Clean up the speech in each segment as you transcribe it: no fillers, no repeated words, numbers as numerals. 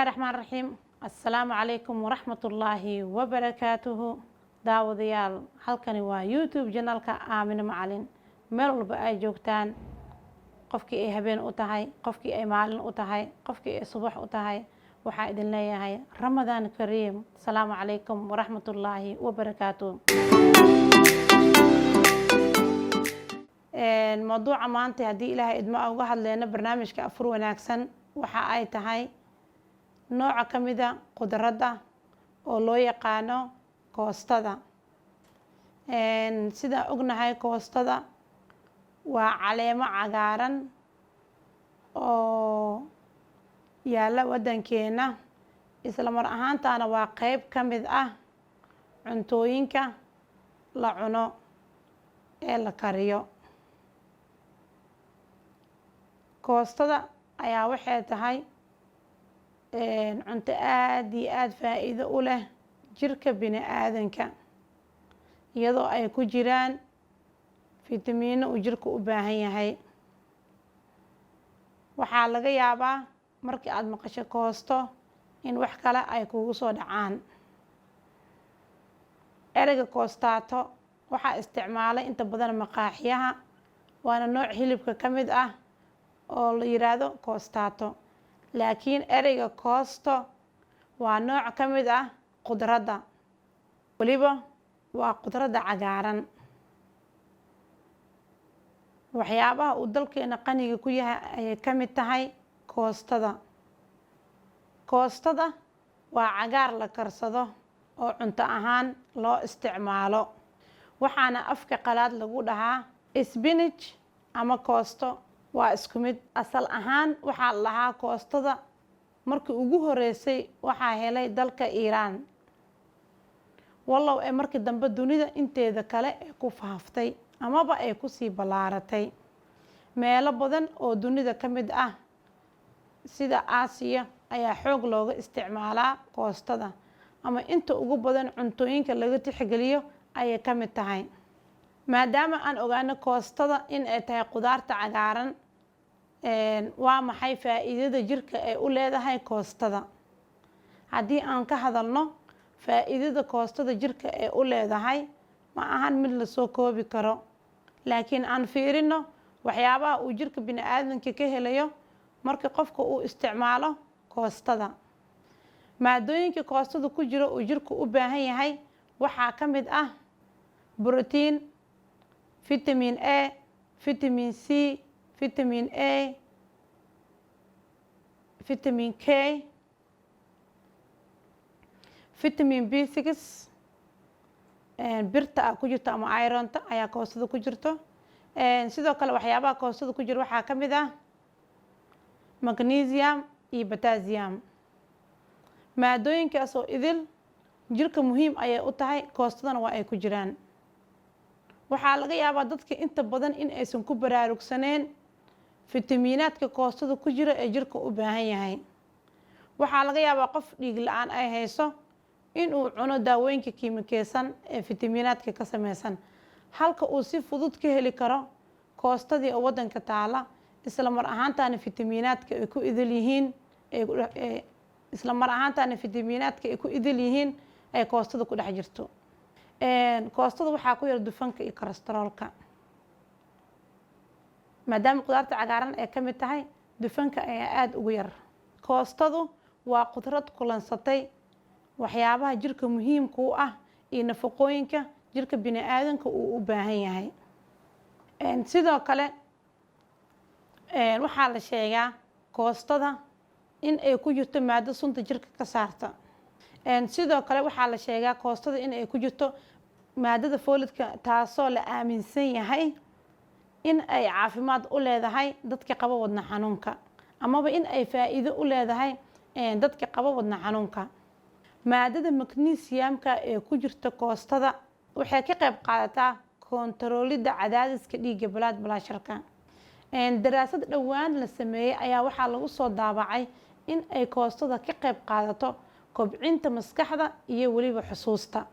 الله الرحمن الرحيم. السلام عليكم ورحمة الله وبركاته. داوديال halkani waa YouTube channelka Aamina Macalin. meel walba ay joogtaan, qofkii ay habeen u tahay, qofkii ay maalin u tahay, qofkii ay subax u tahay, waxaa idin leeyahay Ramadaan Kariim. Assalaamu calaykum waraxmatullaahi wabarakaatuh. mawduuca maanta haddii ilaahay idma uga hadleyna barnaamijka afur wanaagsan waxa ay tahay nooca ka mida khudradda oo loo yaqaano koostada. sida ognahay koostada waa caleemo cagaaran oo yaalla waddankeena, isla mar ahaantaana waa qayb ka mid ah cuntooyinka la cuno ee la kariyo. koostada ayaa waxay tahay cunto aad iyo aad faa'iido u leh jirka bini'aadanka, iyadoo ay ku jiraan fitamiino uu jirka u baahan yahay. waxaa laga yaabaa markii aad maqasho koosto in wax kale ay kugu soo dhacaan. ereyga koostaato waxaa isticmaalay inta badan maqaaxiyaha, waana nooc hilibka ka mid ah oo la yiraahdo koostaato. laakiin ereyga koosto waa nooc ka mid ah khudradda, weliba waa khudradda cagaaran. waxyaabaha uu dalkeena qaniga ku yahay ayay ka mid tahay koostada. koostada waa cagaar la karsado oo cunto ahaan loo isticmaalo, waxaana afka qalaad lagu dhahaa spinach ama koosto. waa isku mid. asal ahaan waxaa la dhahaa koostada markii ugu horeysay waxaa helay dalka Iiraan, wallow ee markii dambe dunida inteeda kale ee ku faaftay amaba ay ku sii ballaaratay. meelo badan oo dunida ka mid ah sida Aasiya ayaa xoog looga isticmaalaa koostada, ama inta ugu badan cuntooyinka laga tixgeliyo ayay ka mid tahay. maadaama aan ogaano koostada in ay tahay khudaarta cagaaran, waa maxay faa'iidada jirka ay u leedahay koostada? haddii aan ka hadalno faa'iidada koostada jirka ay u leedahay, ma ahan mid la soo koobi karo, laakiin aan fiirino waxyaabaha uu jirka bini'aadanka ka helayo marka qofka uu isticmaalo koostada. maadooyinka koostada ku jira uu jirku u baahan yahay waxaa ka mid ah borotiin, vitamin A, vitamin C, vitamin A, vitamin K, vitamin B6, birta ku jirto ama ironta ayaa koostada ku jirto. sidoo kale waxyaabaha koostada ku jira waxaa ka mid ah magnesium iyo potassium. maadooyinkaas oo idil jirka muhiim ayay u tahay, koostadana waa ay ku jiraan. waxaa laga yaabaa dadka inta badan in aysan ku baraarugsaneen fitamiinaadka koostada ku jira ee jirka u baahan yahay. waxaa laga yaabaa qof dhiig la-aan ay hayso inuu cuno daawooyinka kiimikeysan ee fitamiinaadka ka sameysan, halka uu si fudud ka heli karo koostadii oo waddanka taala, isla mar ahaantaana fitamiinaadka ay ku idil yihiin ay koostada ku dhex jirto. koostada waxaa ku yar dufanka iyo kolestaroolka. maadaama khudaarta cagaaran ay ka mid tahay, dufanka ayaa aada ugu yar. koostadu waa khudrad kulansatay waxyaabaha jirka muhiimka u ah iyo nafaqooyinka jirka bini'aadanka uu u baahan yahay. sidoo kale waxaa la sheegaa koostada in ay ku jirto maado sunta jirka ka saarta. sidoo kale waxaa la sheegaa koostada in ay ku jirto maadada foolidka, taasoo la aaminsan yahay in ay caafimaad u leedahay dadka qaba wadna xanuunka, amaba in ay faa'iido u leedahay dadka qaba wadna xanuunka. maadada magnesiumka ee ku jirta koostada waxay ka qayb qaadataa koontaroolidda cadaadiska dhiigga blood pressure-ka. daraasad dhowaan la sameeyey ayaa waxaa lagu soo daabacay in ay koostada ka qayb qaadato kobcinta maskaxda iyo weliba xusuusta,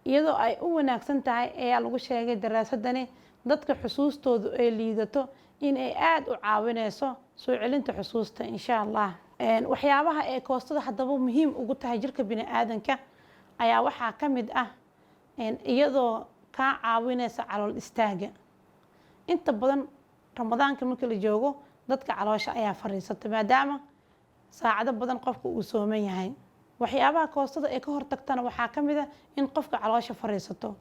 iyadoo ay u wanaagsan tahay ayaa lagu sheegay daraasadani dadka xusuustoodu ay liidato in ay aada u caawineyso soo celinta xusuusta insha allah. waxyaabaha ee koostada haddaba muhiim ugu tahay jirka bini'aadanka ayaa waxaa ka mid ah iyadoo kaa caawinaysa calool istaaga. inta badan ramadaanka marka la joogo dadka caloosha ayaa fadhiisata maadaama saacado badan qofka uu sooman yahay. waxyaabaha koostada ee ka hortagtana waxaa ka mid ah in qofka caloosha fadhiisato.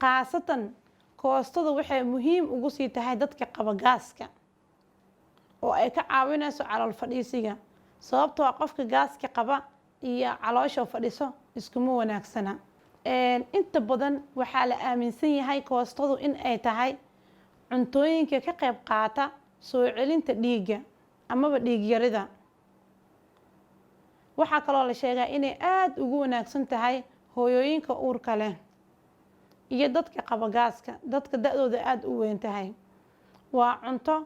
khaasatan koostada waxay muhiim ugu sii tahay dadka qaba gaaska oo ay ka caawinayso calool fadhiisiga, sababtoo ah qofka gaaska qaba iyo caloosha fadhiso iskuma wanaagsana. inta badan waxaa la aaminsan yahay koostadu in ay tahay cuntooyinka ka qayb qaata soo celinta dhiigga amaba dhiig yarida. waxaa kaloo la sheegaa inay aada ugu wanaagsan tahay hooyooyinka uurka leh iyo dadka qaba gaaska, dadka da-dooda aada u weyn tahay. waa cunto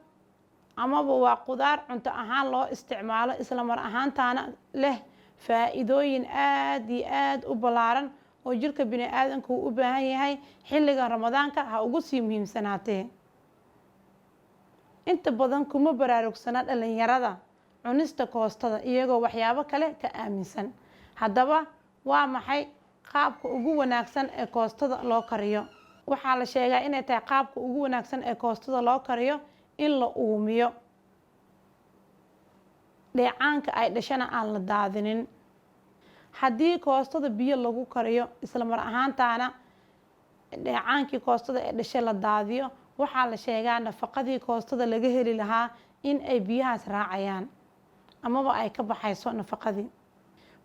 amaba waa qudaar cunto ahaan loo isticmaalo, isla mar ahaantaana leh faa-iidooyin aada iyo aada u ballaaran oo jirka bini-aadanku uu u baahan yahay xilliga ramadaanka ha ugu sii muhiimsanaatee. inta badan kuma baraarugsana dhalinyarada cunista koostada iyagoo waxyaabo kale ka aaminsan. haddaba waa maxay qaabka ugu wanaagsan ee koostada loo kariyo? waxaa la sheegaa inay tahay qaabka ugu wanaagsan ee koostada loo kariyo in la uumiyo, dheecaanka ay dhashana aan la daadinin. haddii koostada biyo lagu kariyo isla mar ahaantaana dheecaankii koostada ee dhashay la daadiyo, waxaa la sheegaa nafaqadii koostada laga heli lahaa in ay biyahaas raacayaan amaba ay ka baxayso nafaqadii.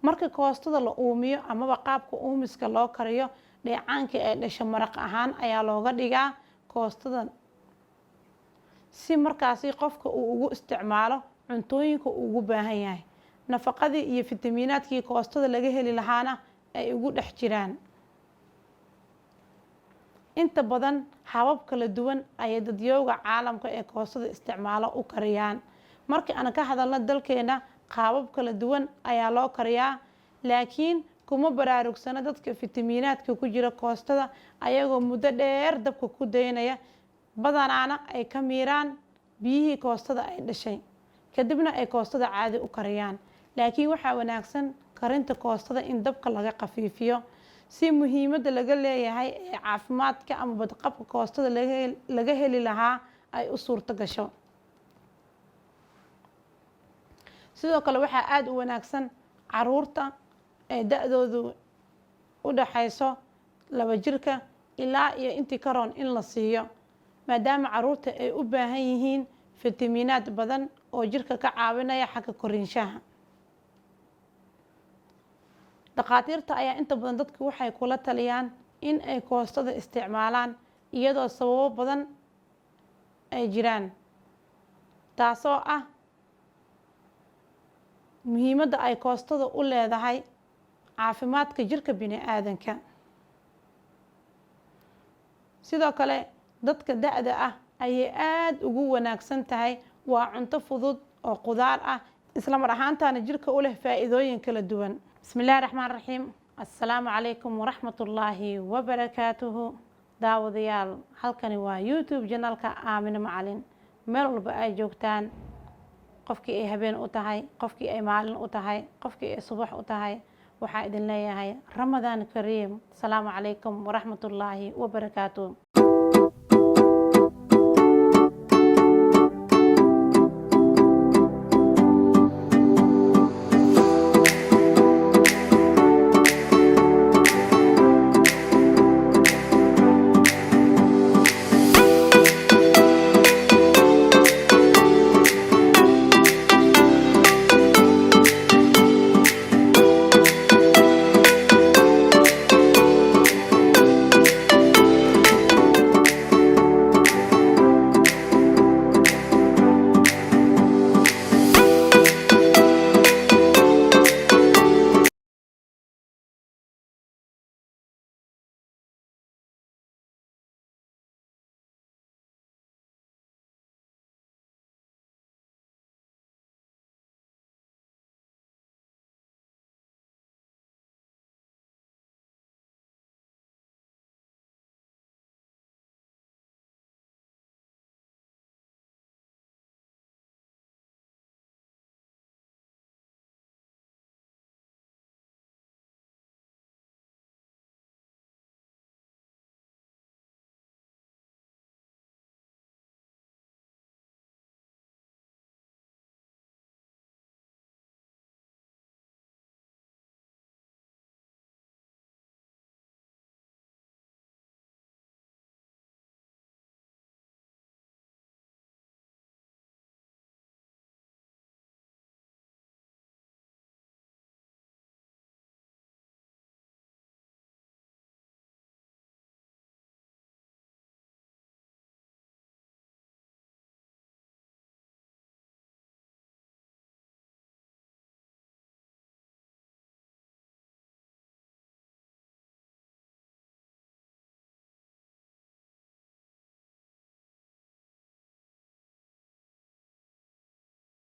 marka koostada la uumiyo amaba qaabka uumiska loo kariyo, dheecaankii ay dhasho maraq ahaan ayaa looga dhigaa koostada si markaasi qofka uu ugu isticmaalo cuntooyinka uu ugu baahan yahay. nafaqadii iyo fitamiinaadkii koostada laga heli lahaana ay ugu dhex jiraan. inta badan habab kala duwan ayay dadyooga caalamka ee koostada isticmaalo u kariyaan. markii aan ka hadalno dalkeena, qaabab kala duwan ayaa loo kariyaa, laakiin kuma baraarugsana dadka fitamiinaadka ku jira koostada ayagoo muddo dheer dabka ku daynaya, badanaana ay ka miiraan biyihii koostada ay dhashay, kadibna ay koostada caadi u kariyaan. laakiin waxaa wanaagsan karinta koostada in dabka laga khafiifiyo si muhiimadda laga leeyahay ee caafimaadka ama badqabka koostada laga heli lahaa ay u suurto gasho. sidoo kale waxaa aada u wanaagsan caruurta ee da-doodu u dhaxayso 2 jirka ilaa iyo intii ka roon in la siiyo, maadaama caruurta ay u baahan yihiin fitamiinaad badan oo jirka ka caawinaya xagga korinshaha. dhakhaatiirta ayaa inta badan dadka waxay kula taliyaan in ay koostada isticmaalaan iyadoo sababo badan ay jiraan, taasoo ah muhiimadda ay koostada u leedahay caafimaadka jirka bini-aadanka. sidoo kale dadka da-da ah ayay aada ugu wanaagsan tahay. waa cunto fudud oo qudaar ah, isla mar ahaantaana jirka u leh faa-iidooyin kala duwan. bismi illaahi raxmaan raxiim. assalaamu calaykum waraxmatullaahi wabarakaatuhu. daawadayaal, halkani waa youtube janalka aamino macalin. meel walba ay joogtaan, qofkii ay habeen u tahay, qofkii ay maalin u tahay, qofkii ay subax u tahay, waxaa idin leeyahay ramadaan kariim. asalaamu calaykum waraxmatullaahi wabarakaatuhu.